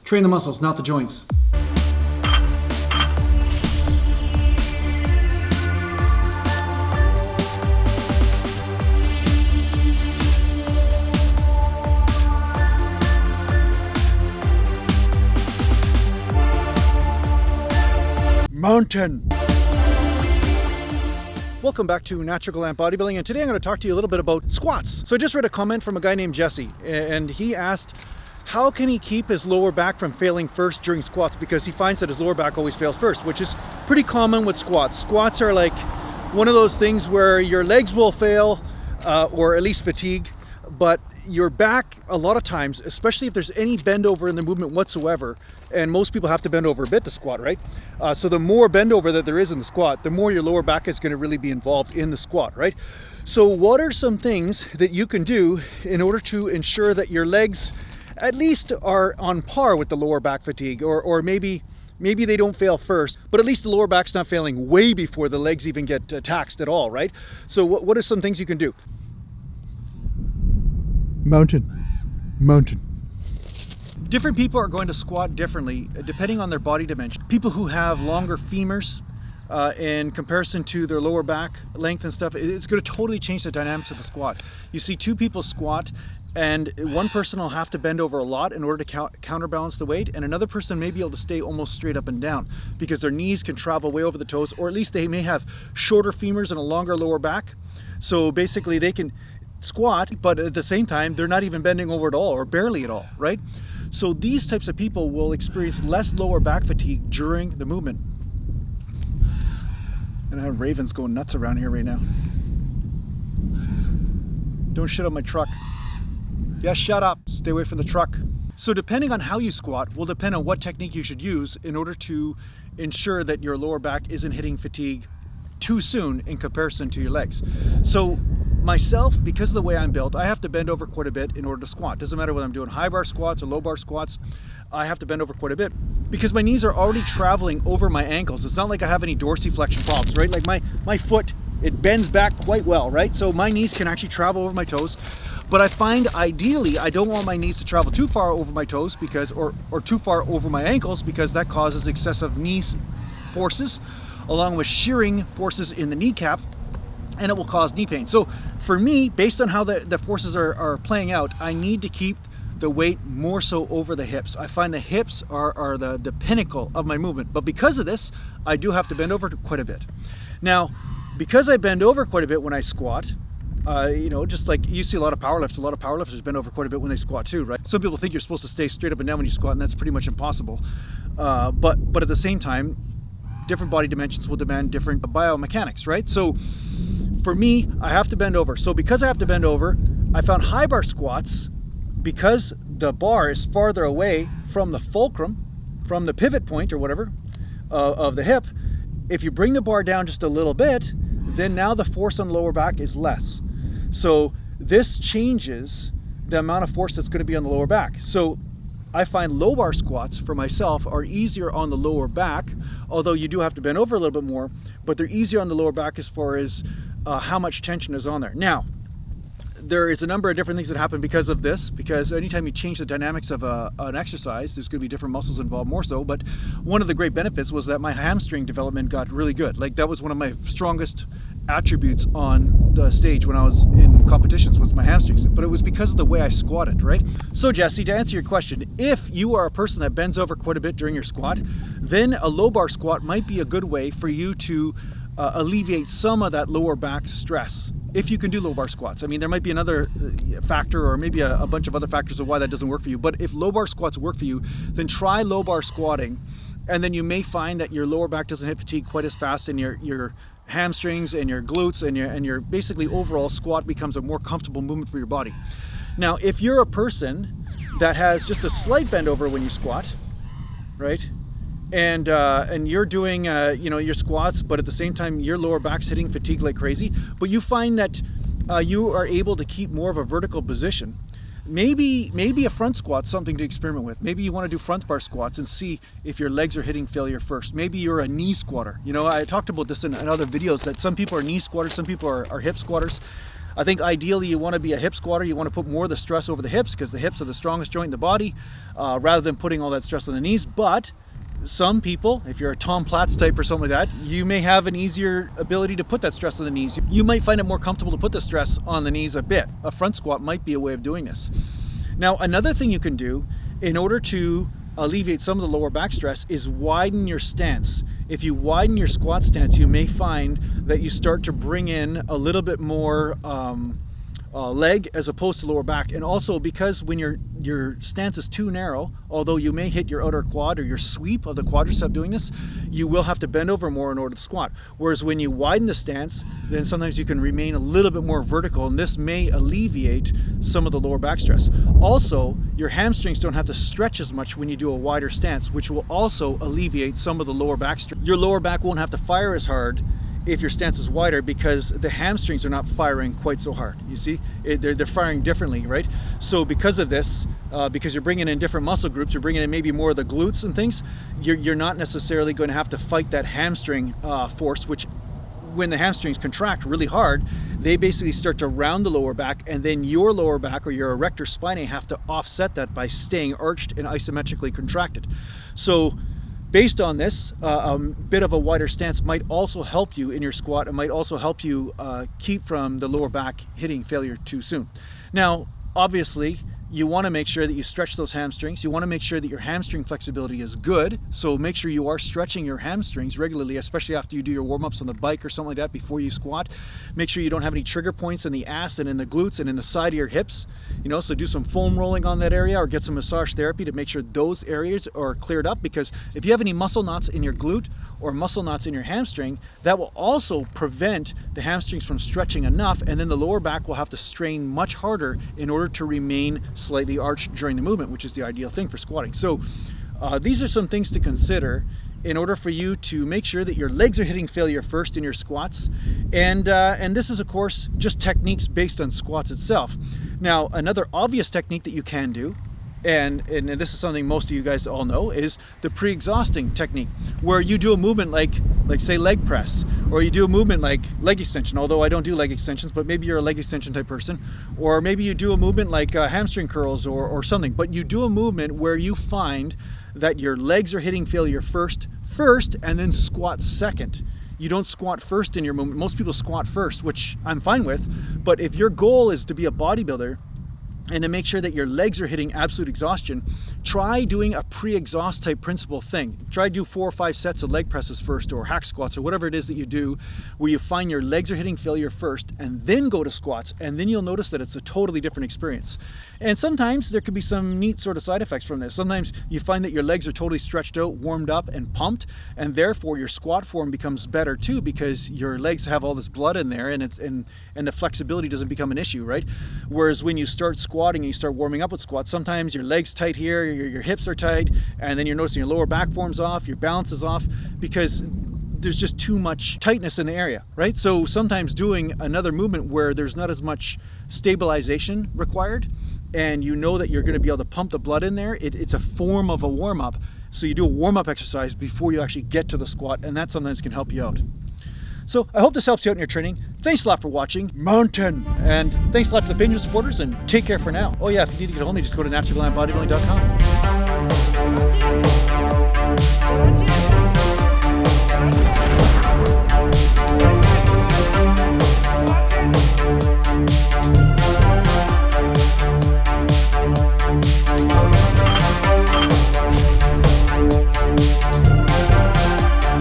Train the muscles, not the joints. Mountain. Welcome back to Natural Gallant Bodybuilding, and today I'm going to talk to you a little bit about squats. So I just read a comment from a guy named Jesse, and he asked how can he keep his lower back from failing first during squats, because he finds that his lower back always fails first, which is pretty common with squats. Squats are like one of those things where your legs will fail or at least fatigue, but your back a lot of times, especially if there's any bend over in the movement whatsoever, and most people have to bend over a bit to squat, right? So the more bend over that there is in the squat, the more your lower back is going to really be involved in the squat, right? So what are some things that you can do in order to ensure that your legs at least are on par with the lower back fatigue, or maybe they don't fail first, but at least the lower back's not failing way before the legs even get taxed at all, right? So what are some things you can do? Mountain. Different people are going to squat differently depending on their body dimension. People who have longer femurs in comparison to their lower back length and stuff, it's going to totally change the dynamics of the squat. You see two people squat, and one person will have to bend over a lot in order to counterbalance the weight, and another person may be able to stay almost straight up and down because their knees can travel way over the toes, or at least they may have shorter femurs and a longer lower back. So basically they can squat, but at the same time they're not even bending over at all, or barely at all, right? So these types of people will experience less lower back fatigue during the movement. And I have ravens going nuts around here right now. Don't shit on my truck. Yeah, shut up. Stay away from the truck. So depending on how you squat will depend on what technique you should use in order to ensure that your lower back isn't hitting fatigue too soon in comparison to your legs. So myself, because of the way I'm built, I have to bend over quite a bit in order to squat. Doesn't matter whether I'm doing high bar squats or low bar squats, I have to bend over quite a bit because my knees are already traveling over my ankles. It's not like I have any dorsiflexion problems, right? Like my foot, it bends back quite well, right? So my knees can actually travel over my toes. But I find ideally I don't want my knees to travel too far over my toes because, or too far over my ankles, because that causes excessive knee forces along with shearing forces in the kneecap, and it will cause knee pain. So for me, based on how the forces are playing out, I need to keep the weight more so over the hips. I find the hips are the pinnacle of my movement, but because of this, I do have to bend over quite a bit. Now, because I bend over quite a bit when I squat, you know, just like you see a lot of powerlifters bend over quite a bit when they squat too, right? Some people think you're supposed to stay straight up and down when you squat, and that's pretty much impossible. But at the same time, different body dimensions will demand different biomechanics, right? So for me, I have to bend over. So because I have to bend over, I found high bar squats, because the bar is farther away from the fulcrum, from the pivot point or whatever of the hip. If you bring the bar down just a little bit, then now the force on the lower back is less. So this changes the amount of force that's going to be on the lower back. So I find low bar squats for myself are easier on the lower back, although you do have to bend over a little bit more, but they're easier on the lower back as far as how much tension is on there. Now, there is a number of different things that happen because of this, because anytime you change the dynamics of an exercise, there's going to be different muscles involved more so. But one of the great benefits was that my hamstring development got really good. Like, that was one of my strongest attributes on the stage when I was in competitions, was my hamstrings, but it was because of the way I squatted, right? So Jesse, to answer your question, if you are a person that bends over quite a bit during your squat, then a low bar squat might be a good way for you to alleviate some of that lower back stress, if you can do low bar squats. I mean, there might be another factor, or maybe a bunch of other factors of why that doesn't work for you, but if low bar squats work for you, then try low bar squatting, and then you may find that your lower back doesn't hit fatigue quite as fast, and your hamstrings and your glutes and your basically overall squat becomes a more comfortable movement for your body. Now, if you're a person that has just a slight bend over when you squat, right, and you're doing you know, your squats, but at the same time your lower back's hitting fatigue like crazy, but you find that you are able to keep more of a vertical position, maybe a front squat's something to experiment with. Maybe you want to do front bar squats and see if your legs are hitting failure first. Maybe you're a knee squatter. You know, I talked about this in other videos, that some people are knee squatters, some people are hip squatters. I think ideally you want to be a hip squatter. You want to put more of the stress over the hips because the hips are the strongest joint in the body, rather than putting all that stress on the knees. But some people, if you're a Tom Platz type or something like that, you may have an easier ability to put that stress on the knees. You might find it more comfortable to put the stress on the knees a bit. A front squat might be a way of doing this. Now, another thing you can do in order to alleviate some of the lower back stress is widen your stance. If you widen your squat stance, you may find that you start to bring in a little bit more leg as opposed to lower back. And also because when your stance is too narrow, although you may hit your outer quad or your sweep of the quadricep doing this, you will have to bend over more in order to squat. Whereas when you widen the stance, then sometimes you can remain a little bit more vertical, and this may alleviate some of the lower back stress. Also, your hamstrings don't have to stretch as much when you do a wider stance, which will also alleviate some of the lower back stress. Your lower back won't have to fire as hard if your stance is wider because the hamstrings are not firing quite so hard. You see, they're firing differently, right? So because of this, because you're bringing in different muscle groups, you're bringing in maybe more of the glutes and things, you're not necessarily going to have to fight that hamstring force, which when the hamstrings contract really hard, they basically start to round the lower back, and then your lower back or your erector spinae have to offset that by staying arched and isometrically contracted. So based on this, a bit of a wider stance might also help you in your squat and might also help you keep from the lower back hitting failure too soon. Now, obviously, you want to make sure that you stretch those hamstrings. You want to make sure that your hamstring flexibility is good. So make sure you are stretching your hamstrings regularly, especially after you do your warm-ups on the bike or something like that before you squat. Make sure you don't have any trigger points in the ass and in the glutes and in the side of your hips. You know, so do some foam rolling on that area or get some massage therapy to make sure those areas are cleared up, because if you have any muscle knots in your glute or muscle knots in your hamstring, that will also prevent the hamstrings from stretching enough, and then the lower back will have to strain much harder in order to remain slightly arched during the movement, which is the ideal thing for squatting. So these are some things to consider in order for you to make sure that your legs are hitting failure first in your squats. And this is, of course, just techniques based on squats itself. Now, another obvious technique that you can do, and this is something most of you guys all know, is the pre-exhausting technique, where you do a movement like say leg press, or you do a movement like leg extension, although I don't do leg extensions, but maybe you're a leg extension type person, or maybe you do a movement like hamstring curls or something, but you do a movement where you find that your legs are hitting failure first and then squat second. You don't squat first in your movement. Most people squat first, which I'm fine with, but if your goal is to be a bodybuilder and to make sure that your legs are hitting absolute exhaustion, try doing a pre-exhaust type principle thing. Try to do 4 or 5 sets of leg presses first, or hack squats, or whatever it is that you do, where you find your legs are hitting failure first and then go to squats, and then you'll notice that it's a totally different experience. And sometimes there could be some neat sort of side effects from this. Sometimes you find that your legs are totally stretched out, warmed up, and pumped, and therefore your squat form becomes better too, because your legs have all this blood in there, and the flexibility doesn't become an issue, right? Whereas when you start squatting and you start warming up with squats, sometimes your legs tight here, your hips are tight, and then you're noticing your lower back form's off, your balance is off, because there's just too much tightness in the area, right? So sometimes doing another movement where there's not as much stabilization required, and you know that you're going to be able to pump the blood in there, it's a form of a warm-up. So you do a warm-up exercise before you actually get to the squat, and that sometimes can help you out. So I hope this helps you out in your training. Thanks a lot for watching. Mountain! And thanks a lot to the Patreon supporters, and take care for now. Oh yeah, if you need to get a hold of me, just go to naturalgallantbodybuilding.com.